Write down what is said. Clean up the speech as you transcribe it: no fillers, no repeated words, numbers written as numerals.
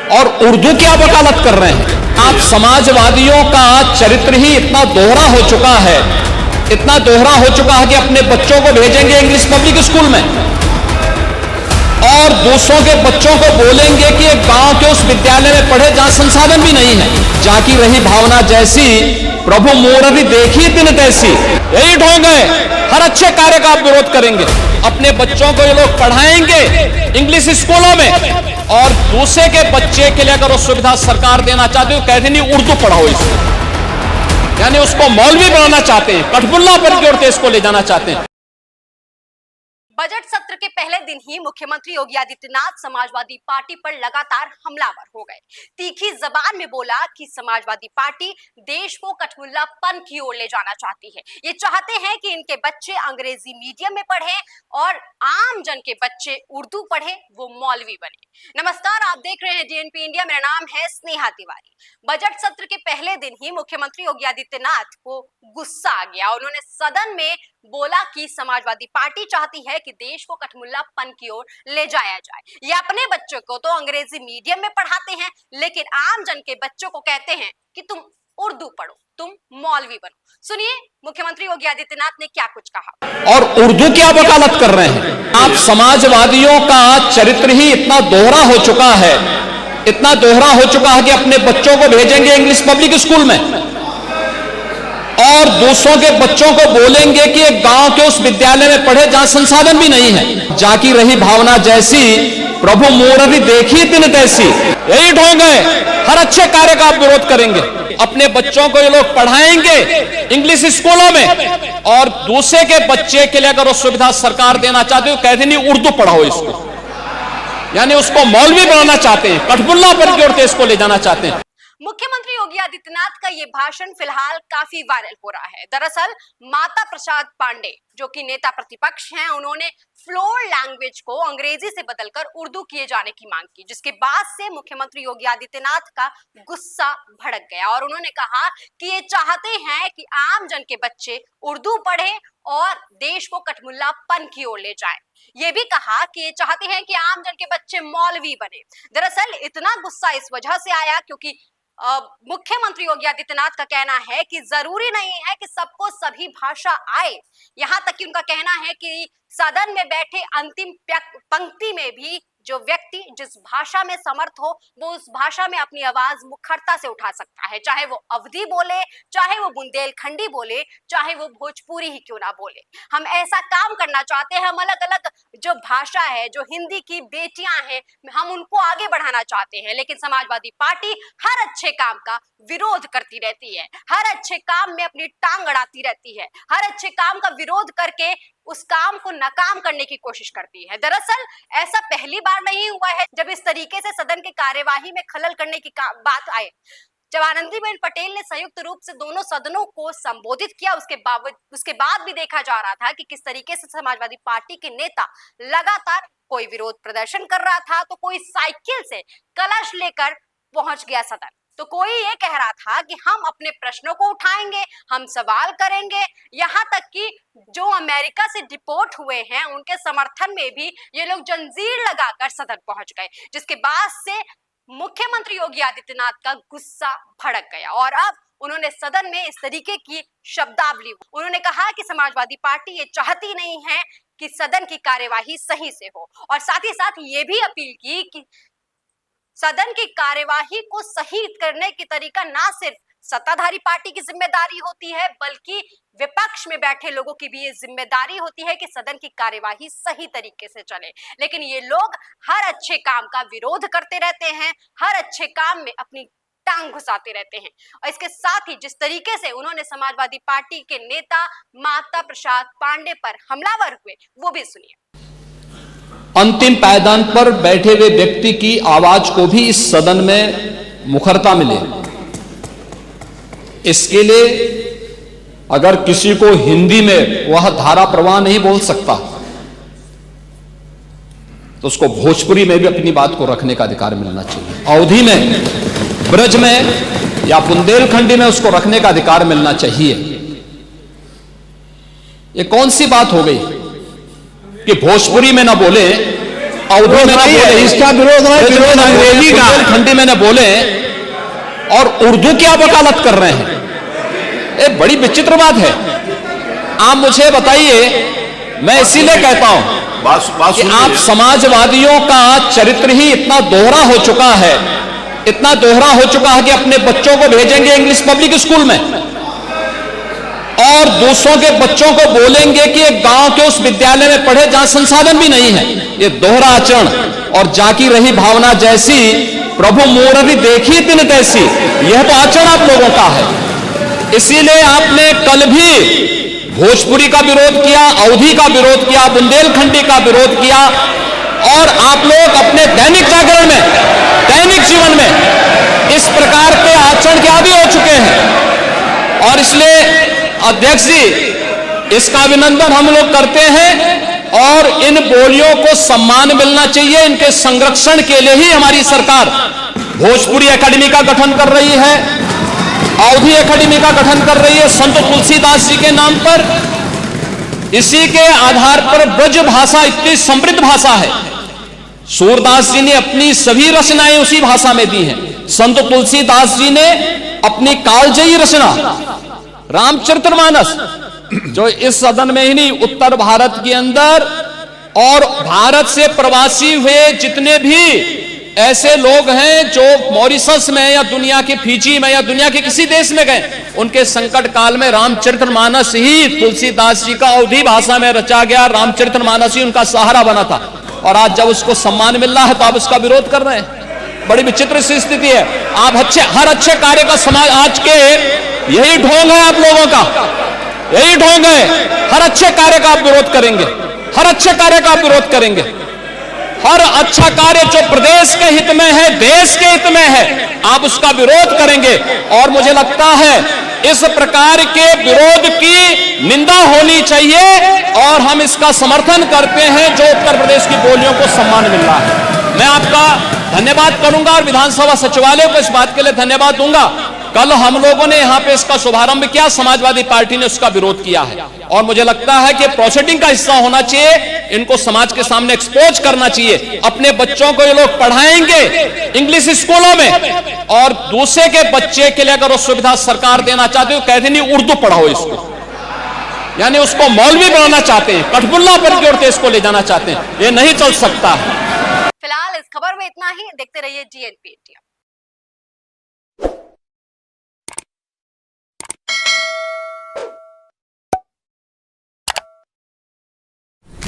और उर्दू क्या वकालत कर रहे हैं आप। समाजवादियों का चरित्र ही इतना दोहरा हो चुका है, इतना दोहरा हो चुका है कि अपने बच्चों को भेजेंगे इंग्लिश पब्लिक स्कूल में और दूसरों के बच्चों को बोलेंगे कि एक गांव के उस विद्यालय में पढ़े जहां संसाधन भी नहीं है। जाकी रही भावना जैसी प्रभु मूर्ति देखी दिन तैसी। यही ढोंग है, हर अच्छे कार्य का आप विरोध करेंगे। अपने बच्चों को ये लोग पढ़ाएंगे इंग्लिश स्कूलों में और दूसरे के बच्चे के लिए अगर वो सुविधा सरकार देना चाहती है तो कहते नहीं उर्दू पढ़ाओ इसको, यानी उसको मौलवी बनाना चाहते हैं, कठपुल्ला पर की ओर देश को ले जाना चाहते हैं। बजट सत्र के पहले दिन ही मुख्यमंत्री योगी आदित्यनाथ समाजवादी पार्टी पर लगातार हमलावर हो गए। तीखी जबान में बोला कि समाजवादी पार्टी देश को कठमुल्लापन की ओर ले जाना चाहती है। ये चाहते हैं कि इनके बच्चे अंग्रेजी मीडियम में पढ़ें और आम जन के बच्चे उर्दू पढ़े, वो मौलवी बने। नमस्कार, आप देख रहे हैं डीएनपी इंडिया, मेरा नाम है स्नेहा तिवारी। बजट सत्र के पहले दिन ही मुख्यमंत्री योगी आदित्यनाथ को गुस्सा आ गया। उन्होंने सदन में बोला कि समाजवादी पार्टी चाहती है कि देश को कठमुल्लापन की ओर ले जाया जाए। ये अपने बच्चों को तो अंग्रेजी मीडियम में पढ़ाते हैं, लेकिन आम जन के बच्चों को कहते हैं कि तुम उर्दू पढ़ो, तुम मौलवी बनो। सुनिए मुख्यमंत्री योगी आदित्यनाथ ने क्या कुछ कहा। और उर्दू क्या वकालत कर रहे हैं आप। समाजवादियों का चरित्र ही इतना दोहरा हो चुका है, इतना दोहरा हो चुका है कि अपने बच्चों को भेजेंगे इंग्लिश पब्लिक स्कूल में और दूसरों के बच्चों को बोलेंगे कि एक गांव के उस विद्यालय में पढ़े जहां संसाधन भी नहीं है। जाकी रही भावना जैसी प्रभु मूर्ति देखी दिन तैसी। यही ढोंग है, हर अच्छे कार्य का आप विरोध करेंगे। अपने बच्चों को ये लोग पढ़ाएंगे इंग्लिश स्कूलों में और दूसरे के बच्चे के लिए अगर वो सुविधा सरकार देना चाहती है तो कहते नहीं उर्दू पढ़ाओ इसको, यानी उसको मौलवी बनाना चाहते हैं, कठपुल्ला पर की ओर देश को ले जाना चाहते हैं। मुख्यमंत्री योगी आदित्यनाथ का ये भाषण फिलहाल काफी वायरल हो रहा है। दरअसल माता प्रसाद पांडे जो कि नेता प्रतिपक्ष हैं, उन्होंने फ्लोर लैंग्वेज को अंग्रेजी से बदलकर उर्दू किए जाने की मांग की, जिसके बाद से मुख्यमंत्री योगी आदित्यनाथ का गुस्सा भड़क गया और उन्होंने कहा कि ये चाहते हैं कि आम जन के बच्चे उर्दू पढ़ें और देश को कठमुल्लापन की ओर ले जाएं। ये भी कहा कि ये चाहते हैं कि आम जन के बच्चे मौलवी बने। दरअसल इतना गुस्सा इस वजह से आया क्योंकि मुख्यमंत्री योगी आदित्यनाथ का कहना है कि जरूरी नहीं है कि सबको सभी भाषा आए। यहाँ तक कि उनका कहना है कि सदन में बैठे अंतिम पंक्ति में भी जो व्यक्ति जिस भाषा में समर्थ हो वो उस भाषा में अपनी आवाज मुखरता से उठा सकता है, चाहे वो अवधी बोले, चाहे वो बुंदेलखंडी बोले, चाहे वो भोजपुरी ही क्यों ना बोले। हम ऐसा काम करना चाहते हैं। हम अलग अलग जो भाषा है, जो हिंदी की बेटियां हैं, हम उनको आगे बढ़ाना चाहते हैं, लेकिन समाजवादी पार्टी हर अच्छे काम का विरोध करती रहती है, हर अच्छे काम में अपनी टांग अड़ाती रहती है, हर अच्छे काम का विरोध करके उस काम को नाकाम करने की कोशिश करती है। दरअसल ऐसा पहली बार नहीं हुआ है जब इस तरीके से सदन की कार्यवाही में खलल करने की बात आए। जब आनंदीबेन पटेल ने संयुक्त रूप से दोनों सदनों को संबोधित किया, उसके बाद भी देखा जा रहा था कि किस तरीके से समाजवादी पार्टी के नेता लगातार कोई विरोध प्रदर्शन कर रहा था, तो कोई साइकिल से कलश लेकर पहुंच गया सदन, तो कोई ये कह रहा था कि हम अपने प्रश्नों को उठाएंगे, हम सवाल करेंगे। यहाँ तक कि जो अमेरिका से डिपोर्ट हुए हैं उनके समर्थन में भी ये लोग जंजीर लगाकर सदन पहुंच गए, जिसके बाद से मुख्यमंत्री योगी आदित्यनाथ का गुस्सा भड़क गया और अब उन्होंने सदन में इस तरीके की शब्दावली, उन्होंने कहा कि समाजवादी पार्टी ये चाहती नहीं है कि सदन की कार्यवाही सही से हो और साथ ही साथ ये भी अपील की कि सदन की कार्यवाही को सही करने की तरीका ना सिर्फ सत्ताधारी पार्टी की जिम्मेदारी होती है, बल्कि विपक्ष में बैठे लोगों की भी ये जिम्मेदारी होती है कि सदन की कार्यवाही सही तरीके से चले। लेकिन ये लोग हर अच्छे काम का विरोध करते रहते हैं, हर अच्छे काम में अपनी टांग घुसाते रहते हैं। और इसके साथ ही जिस तरीके से उन्होंने समाजवादी पार्टी के नेता माता प्रसाद पांडे पर हमलावर हुए, वो भी सुनिए। अंतिम पायदान पर बैठे हुए व्यक्ति की आवाज को भी इस सदन में मुखरता मिले, इसके लिए अगर किसी को हिंदी में वह धारा प्रवाह नहीं बोल सकता तो उसको भोजपुरी में भी अपनी बात को रखने का अधिकार मिलना चाहिए, अवधी में, ब्रज में या बुंदेलखंडी में उसको रखने का अधिकार मिलना चाहिए। ये कौन सी बात हो गई कि भोजपुरी में ना बोले अवधि में नहीं है, बोले, इसका विरोध नहीं, विरोध अंग्रेजी का। बुंदेलखंडी में न बोले और उर्दू क्या वकालत कर रहे हैं, ये बड़ी विचित्र बात है। आप मुझे बताइए, मैं इसीलिए कहता हूं कि आप समाजवादियों का चरित्र ही इतना दोहरा हो चुका है, इतना दोहरा हो चुका है कि अपने बच्चों को भेजेंगे इंग्लिश पब्लिक स्कूल में और दूसरों के बच्चों को बोलेंगे कि एक गांव के उस विद्यालय में पढ़े जहां संसाधन भी नहीं है। ये दोहरा आचरण और जाकी रही भावना जैसी प्रभु मुरारी देखी दिन तैसी, यह तो आचरण आप लोगों का है। इसीलिए आपने कल भी भोजपुरी का विरोध किया, अवधी का विरोध किया, बुंदेलखंडी का विरोध किया और आप लोग अपने दैनिक जागरण में, दैनिक जीवन में इस प्रकार के आचरण के आदी हो चुके हैं। और इसलिए अध्यक्ष जी, इसका अभिनंदन हम लोग करते हैं और इन बोलियों को सम्मान मिलना चाहिए। इनके संरक्षण के लिए ही हमारी सरकार भोजपुरी एकेडमी का गठन कर रही है, अवधी एकेडमी का गठन कर रही है संत तुलसीदास जी के नाम पर। इसी के आधार पर ब्रज भाषा इतनी समृद्ध भाषा है। सूरदास जी ने अपनी सभी रचनाएं उसी भाषा में दी हैं। संत तुलसीदास जी ने अपनी कालजयी रचना रामचरितमानस, जो इस सदन में ही नहीं, उत्तर भारत के अंदर और भारत से प्रवासी हुए जितने भी ऐसे लोग हैं जो मॉरिशस में या दुनिया के फिजी में या दुनिया के किसी देश में गए, उनके संकट काल में रामचरितमानस ही तुलसीदास जी का अवधी भाषा में रचा गया, रामचरितमानस ही उनका सहारा बना था। और आज जब उसको सम्मान मिल रहा है तो आप उसका विरोध कर रहे हैं। बड़ी विचित्र सी स्थिति है। आप हर अच्छे कार्य का समाज, आज के यही ढोंग है आप लोगों का, यही ढोंग है। हर अच्छे कार्य का आप विरोध करेंगे, हर अच्छे कार्य का आप विरोध करेंगे। हर अच्छा कार्य जो प्रदेश के हित में है, देश के हित में है, आप उसका विरोध करेंगे। और मुझे लगता है इस प्रकार के विरोध की निंदा होनी चाहिए और हम इसका समर्थन करते हैं जो उत्तर प्रदेश की बोलियों को सम्मान मिल रहा है। मैं आपका धन्यवाद करूंगा और विधानसभा सचिवालय को इस बात के लिए धन्यवाद दूंगा। कल हम लोगों ने यहां पे इसका शुभारंभ किया, समाजवादी पार्टी ने उसका विरोध किया है और मुझे लगता है कि प्रोसीडिंग का हिस्सा होना चाहिए। इनको समाज के सामने एक्सपोज करना चाहिए। अपने बच्चों को ये लोग पढ़ाएंगे इंग्लिश स्कूलों में और दूसरे के बच्चे के लिए अगर वो सुविधा सरकार देना चाहते हो, कहते नहीं उर्दू पढ़ाओ इसको, यानी उसको मौलवी बनाना चाहते हैं, कठपुल्ला पर की ओर देश को ले जाना चाहते हैं। ये नहीं चल सकता है। फिलहाल इस खबर में इतना ही। देखते रहिए GNP इंडिया।